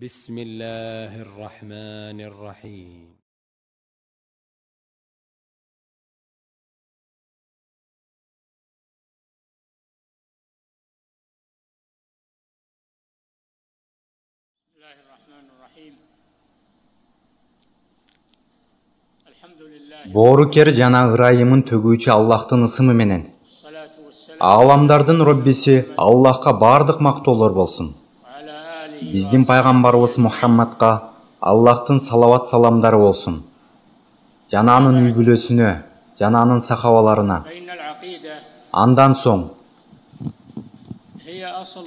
بسم الله الرحمن الرحيم بسم الله الرحمن الرحيم الحمد لله Боорукер жана ырайымын төгүүчү Аллахтын ысымы менен. والصلاة والسلام Аламдардын Роббиси Аллахка бардык мактоолор болсун. على آله Биздин пайгамбарыбыз Мухаммадка Аллахтын салават саламдары болсун. Жана анын үй бүлөсүнө, жана анын сахабаларына. فإن العقيدة Андан соң, هي أصل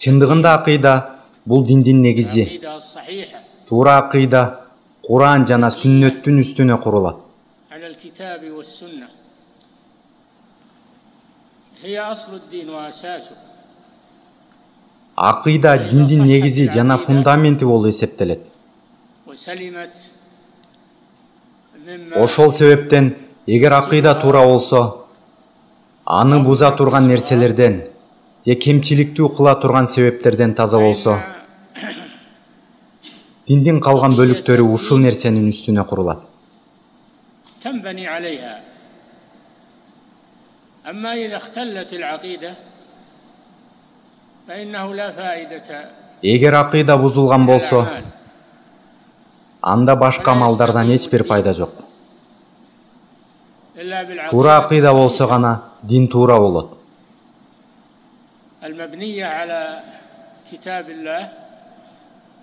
чындыгында акыйда бул диндин негизи. العقيدة الصحيحة Туура акыйда Куран жана сүннөттүн үстүнө курулат. على الكتاب والسنة هي أصل الدين وأساسه Акыйда диндин негизи жана фундаменти болуп эсептелет. وسلمت مما Ошол себептен, эгер акыйда туура болсо, аны буза турган нерселерден же кемчиликтүү кыла турган себептерден таза болсо, диндин калган бөлүктөрү ушул нерсенин үстүнө курулат. تنبني عليها. أما إذا اختلت العقيدة فإنه لا فائدة Эгер акыйда бузулган من болсо, الأعمال. анда башка амалдардан эч бир пайда жок. إلا بالعقيدة Туура акыйда болсо гана дин туура болот. المبنية على كتاب الله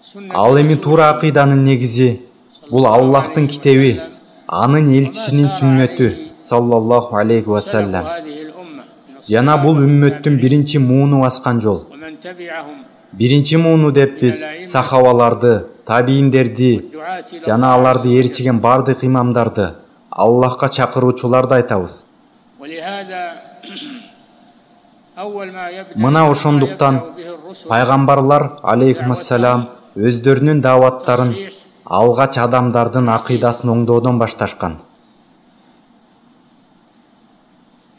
سنة Ал эми رسول туура акыйданын негизи бул Аллахтың китеби, анын элчисинин сүннөтү саллаллаху алейхи ва سلف саллям. هذه الأمة من Жана бул الصحابة үммөттүн биринчи мууну баскан жол. ومن تبعهم Биринчи мууну деп биз сахабаларды, табииндерди والدعاة إلى жана الله аларды عز وجل. ээрчиген бардык имамдарды, Аллахка чакыруучуларды айтабыз. ولهذا أول ما يبدأ Мына ошондуктан يبدأ به الرسل пайгамбарлар алейхиссалам өздөрүнүн дааваттарын алгач адамдардын акыйдасын оңдоодон башташкан.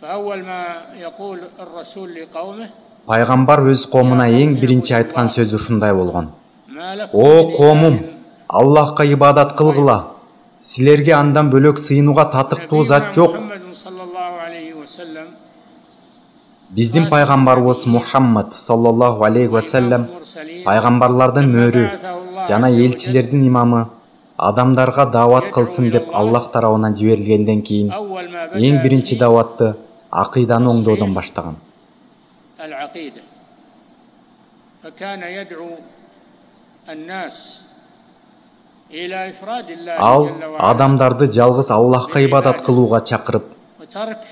فأول ما يقول الرسول لقومه Пайгамбар өз коомуна эң биринчи айткан сөзү ушундай болгон: ما لكم О من коомум, إله Аллахка ибадат кылгыла. Силерге андан бөлөк сыйынууга татыктуу зат жок. محمد صلى الله عليه وسلم Биздин пайгамбарыбыз Мухаммад саллаллаху алейхи ва саллям пайгамбарлардын мөрү жана элчилердин имамы, адамдарга даават кылсын деп Аллах тарабынан жиберилгенден кийин أول ما эң بدأ биринчи به дааватты акыйданы оңдоодон баштаган. العقيدة فكان يدعو الناس إلى إفراد الله Ал جل وعلا адамдарды жалгыз Аллахка ибадат кылууга чакырып, وترك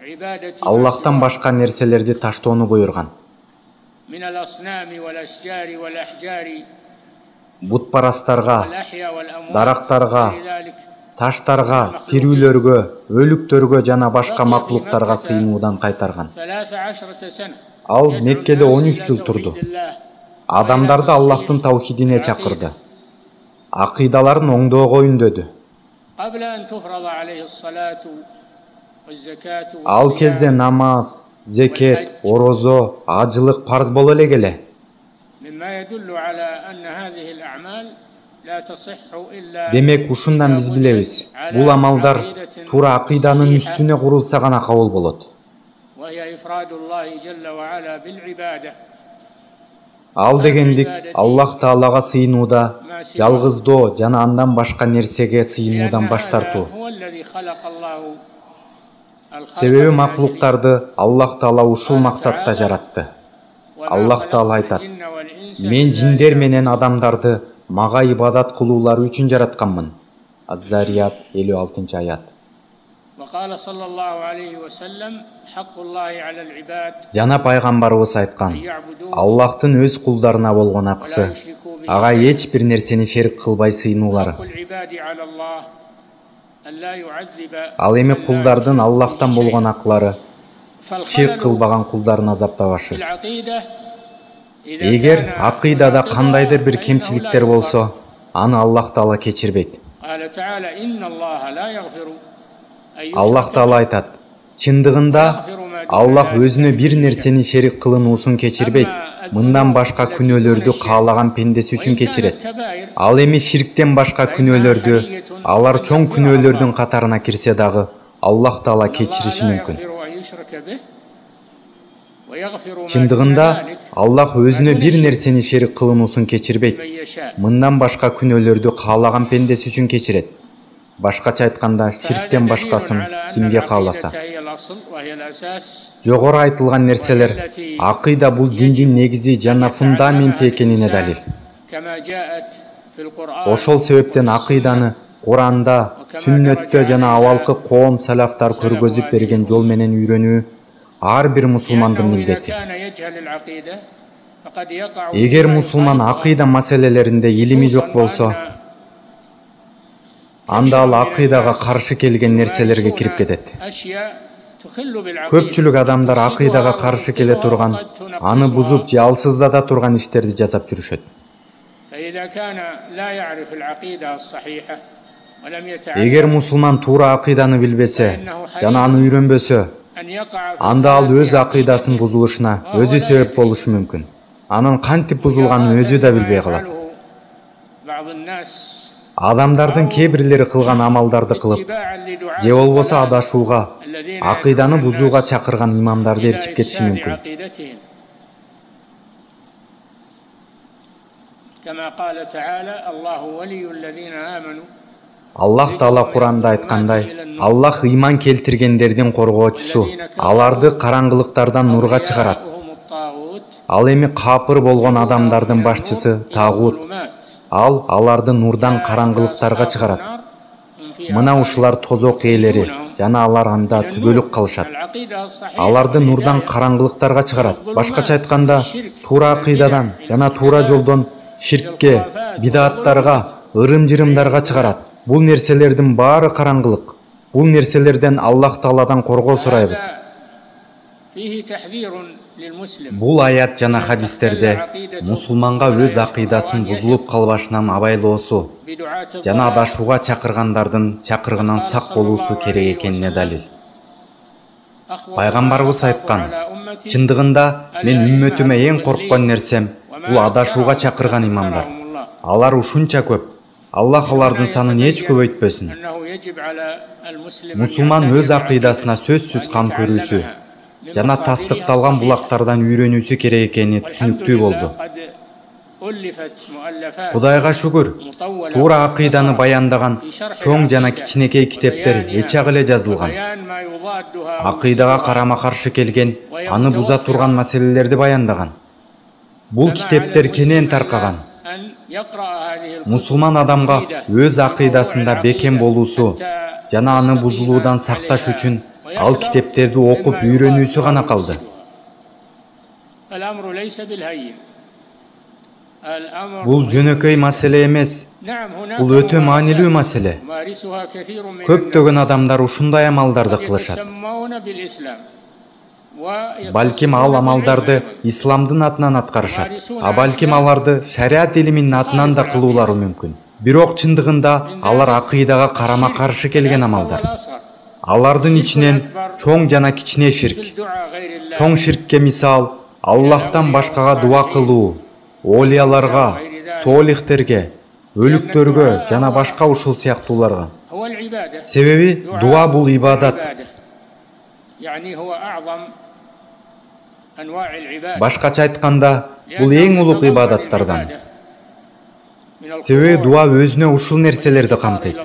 عبادة ما Аллахтан سواه башка нерселерди таштоону буйрган. من الأصنام والأشجار والأحجار Бутпарастарга, والأحياء والأموات дарактарга, وغير ذلك. таштарга, тирүүлөргө, өлүктөргө жана башка маклуктарга сыйынуудан кайтарган. 13 سنة Ал يدعو Меккеде الناس 13 إلى жыл турду. توحيد الله Адамдарды Аллахтын таухидине чакырды. Акыйдаларын оңдоого үндөдү. قبل أن تفرض عليه الصلاة والزكاة Ал кезде والصيام намаз, зекет, орозо, ажылык парз боло эле келе. مما يدل على أن هذه الأعمال لا تصح إلا Демек ушундан биз билебиз, бул амалдар туура акыйданын үстүнө курулса гана кабыл болот. وهي إفراد الله جل وعلا بالعبادة Ал дегендик Аллах Таалага сыйынууда, жалгыздоо жана андан башка нерсеге сыйынуудан баш тартуу. هو الذي خلق الله الخلق Себеби من маклуктарды Аллах Таала ушул максатта жаратты. أجله. وما Аллах Таала خلقت айтат: الجن والإنس Мен إلا жиндер менен адамдарды мага ибадат кылуулары үчүн жаратканмын. Az-Zariyat 56-аят. وقال صلى الله عليه وسلم حق الله على العباد Жана пайгамбарыбыз айткан: أن يعبدوه Аллахтын өз кулдарына болгон ولا акысы, يشركوا به ага эч бир нерсени шерик кылбай сыйынуулары. حق العباد على الله أن لا يعذب Ал эми من لا кулдардын يشرك Аллахтан به болгон شيئا. акылары ширк فالخلل кылбаган кулдарын азаптабашы. في العقيدة إذا Эгер كان акыйдада ناقضا кандайдыр бир فإنه لا кемчиликтер يغفر. болсо, аны Аллах Таала кечирбейт. قال تعالى إن الله لا يغفر أن يشرك Аллах Таала айтат: Чындыгында Аллах өзүнө бир нерсени шерик кылынуусун кечирбейт. أما мындан башка күнөөлөрдү каалаган пендеси үчүн кечирет. Ал эми ширктен башка күнөөлөрдү, алар чоң күнөөлөрдүн катарына кирсе дагы, Аллах Таала кечириши мүмкүн. Чындыгында Аллах өзүнө бир нерсени шерик кылынуусун кечирбейт. Мындан башка күнөөлөрдү каалаган пендеси үчүн кечирет. Башкача айтканда, ширктен башкасын кимге кааласа. Жогору айтылган нерселер акыйда бул диндин негизи жана фундаменти экенине далил. Ошол себептен акыйданы Куранда, сүннөттө жана авалкы коом салафтар көргөзүп берген жол менен үйрөнүү ар бир мусулмандын милдети. Эгер мусулман акыйда маселелеринде илими жок болсо, анда ал акыйдага каршы келген нерселерге кирип кетет. Көпчүлүк адамдар акыйдага каршы келе турган, аны бузуп же алсыздата турган иштерди жасап жүрүшөт. Эгер мусулман туура акыйданы билбесе жана аны үйрөнбөсө, анда ал өз акыйдасын бузулушуна өзү себеп болушу мүмкүн. Анын кантип бузулганын өзү да билбей калат. Адамдардын кээ бирлери кылган амалдарды кылып, же болбосо адашууга, акыйданы бузууга чакырган имамдарды ээрчип кетиши мүмкүн. Аллах Таала Куранда айткандай, Аллах ыйман келтиргендердин коргоочусу, аларды караңгылыктардан нурга чыгарат. Ал эми капыр болгон адамдардын башчысы Тагут. Ал аларды нурдан караңгылыктарга чыгарат. Мына ушулар тозок ээлери, жана алар анда түбөлүк калышат. Аларды нурдан караңгылыктарга чыгарат. Башкача айтканда, туура акыйдадан жана туура жолдон ширкке, бидаттарга, ырым-жырымдарга чыгарат. Бул нерселердин баары караңгылык. Бул нерселерден Аллах Тааладан коргоо сурайбыз. Бул аят жана хадистерде мусулманга өз акыйдасын бузулуп калбашынан абайлоосу жана адашууга чакыргандардын чакырыгынан сак болуусу керек экенине далил. Пайгамбарыбыз айткан, чындыгында мен үммөтүмө эң корккон нерсем бул адашууга чакырган имамдар. Алар ушунча көп. Аллах алардын санын эч көбөйтпөсүн. Мусулман өз акыйдасына сөзсүз кам көрүүсү жана тастыкталган булактардан үйрөнүүсү керек экени түшүнүктүү болду. Кудайга шүгүр, туура акыйданы баяндаган чоң жана кичинекей китептер эчак эле жазылган. Акыйдага карама-каршы келген, аны буза турган маселелерди баяндаган. Бул китептер кенен таркаган. Мусулман адамга өз акыйдасында бекем болуусу жана аны бузулуудан сакташ үчүн ал китептерди окуп үйрөнүүсү гана калды. Бул жөнөкөй маселе эмес, бул өтө маанилүү маселе. Көптөгөн адамдар ушундай амалдарды кылышат. Балким ал амалдарды исламдын атынан аткарышат, а балким аларды шариат илиминин атынан да кылуулары мүмкүн. Бирок чындыгында алар акыйдага карама-каршы келген амалдар. Алардын ичинен чоң жана кичине ширк. Чоң ширкке мисал Аллахтан башкага дуа кылуу, олияларга, солихтерге, өлүктөргө жана башка ушул сыяктууларга. Себеби дуа бул ибадат. Башкача айтканда, бул эң улук ибадаттардан. Себеби дуа өзүнө ушул нерселерди камтыйт.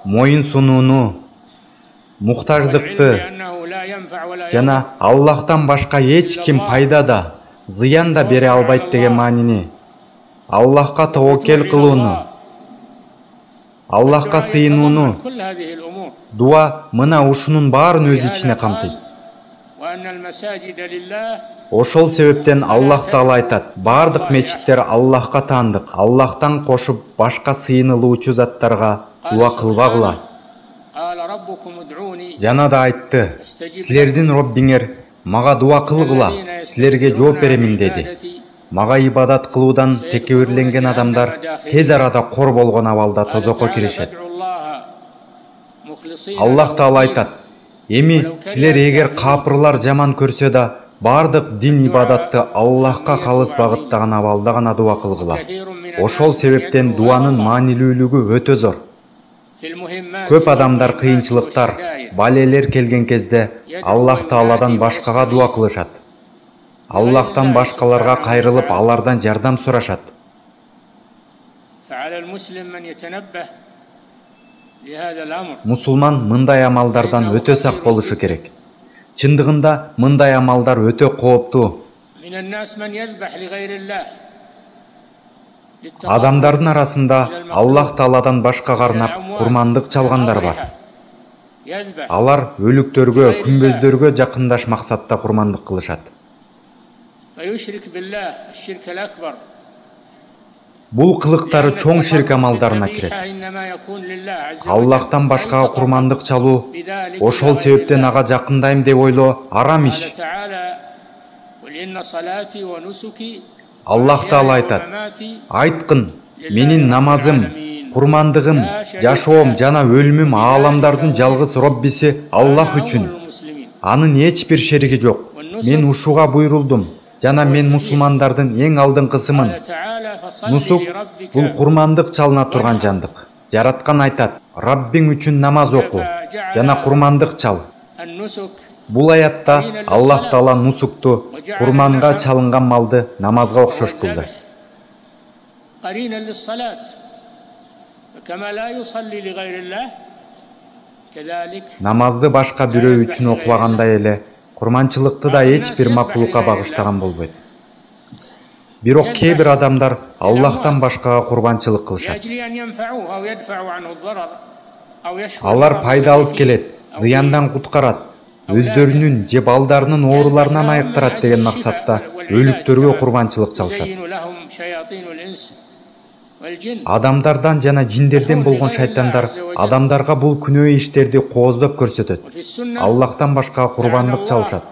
Моюн сунууну, муктаждыкты жана Аллахтан башка эч ким пайда да, зыян да бере албайт деген маанини. Аллахка таваккел кылууну, Аллахка сыйынууну. Дуа мына ушунун баарын өз ичине камтыйт. Ошол себептен Аллах Таала айтат: бардык мечиттер Аллахка таандык. Аллахтан кошуп башка сыйынылуучу заттарга дуа кылбагыла. Жана да айтты: силердин Роббиңер мага дуа кылгыла, силерге жооп беремин деди. Мага ибадат кылуудан текебирленген адамдар тез арада кор болгон абалда тозокко киришет. Аллах Таала айтат: эми силер эгер капырлар жаман көрсө да бардык дин ибадатты Аллахка калыс багыттаган абалда гана дуа кылгыла. Ошол себептен дуанын маанилүүлүгү өтө зор. Көп адамдар кыйынчылыктар, балелер келген кезде Аллах Тааладан башкага дуа кылышат. Аллахтан башкаларга кайрылып, алардан жардам сурашат. Мусулман мындай амалдардан өтө сак болушу керек. Чындыгында мындай амалдар өтө кооптуу. Адамдардын арасында Аллах Тааладан башкага арнап курмандык чалгандар бар. Алар өлүктөргө, күмбөздөргө жакындаш максатта курмандык кылышат. Бул кылыктары чоң ширк амалдарына кирет. Аллахтан башкага курмандык чалуу, ошол себептен ага жакындайм деп ойлоо арам иш. Аллах Таала айтат: "Айткын, менин намазым, курмандыгым, жашоом жана өлүмүм ааламдардын жалгыз Роббиси Аллах үчүн. Анын эч бир шериги жок. Мен ушуга буйрулдум жана мен мусулмандардын эң алдыңкысымын." Нусук бул курмандык чалына турган жандык. Жараткан айтат: "Раббиң үчүн намаз оку жана курмандык чал." Бул аятта Аллах Таала нусукту, курманга чалынган малды намазга окшош кылды. Намазды башка бирөө үчүн окубагандай эле, курманчылыкты да эч бир макулукка багыштаган болбойт. Бирок кээ бир адамдар Аллахтан башкага курбанчылык кылышат. Алар пайда алып келет, зыяндан куткарат, өздөрүнүн же балдарынын ооруларынан айыктырат деген максатта өлүктөргө курбанчылык чалышат. Адамдардан жана жиндерден болгон шайтандар адамдарга бул күнөө иштерди кооздоп көрсөтөт. Аллахтан башкага курбандык чалышат.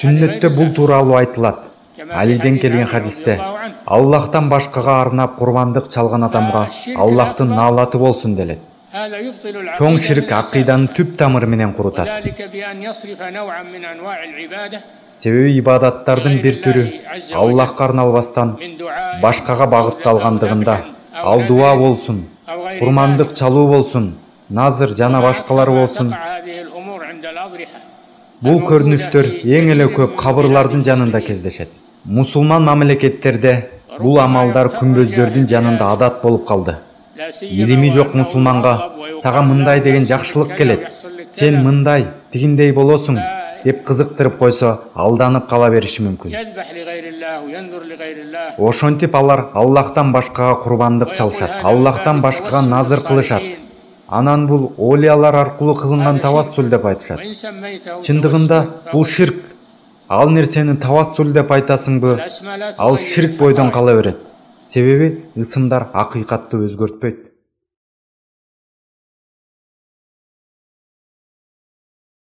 Сүннөттө бул тууралуу айтылат. Алиден келген хадисте: "Аллахтан башкага арнап курбандык чалган адамга Аллахтын наалаты болсун" делет. Чоң ширк акыйданы түп тамыры менен курутат. Себеби ибадаттардын бир түрү Аллахка арналбастан башкага багытталгандыгында, ал дуа болсун, курмандык чалуу болсун, назыр жана башкалары болсун. Бул көрүнүштөр эң эле көп кабырлардын жанында кездешет. Мусулман мамлекеттерде бул амалдар күмбөздөрдүн жанында адат болуп калды. Илими жок мусулманга сага мындай деген жакшылык келет, сен мындай, тигиндей болосуң деп кызыктырып койсо, алданып кала бериши мүмкүн. Ошентип алар Аллахтан башкага курбандык чалышат, Аллахтан башкага назыр кылышат. Анан бул олиялар аркылуу кылынган тавассул деп айтышат. Чындыгында бул ширк. Ал нерсени тавассул деп айтасыңбы, ал ширк бойдон кала берет. Себеби ысымдар акыйкатты өзгөртпөйт.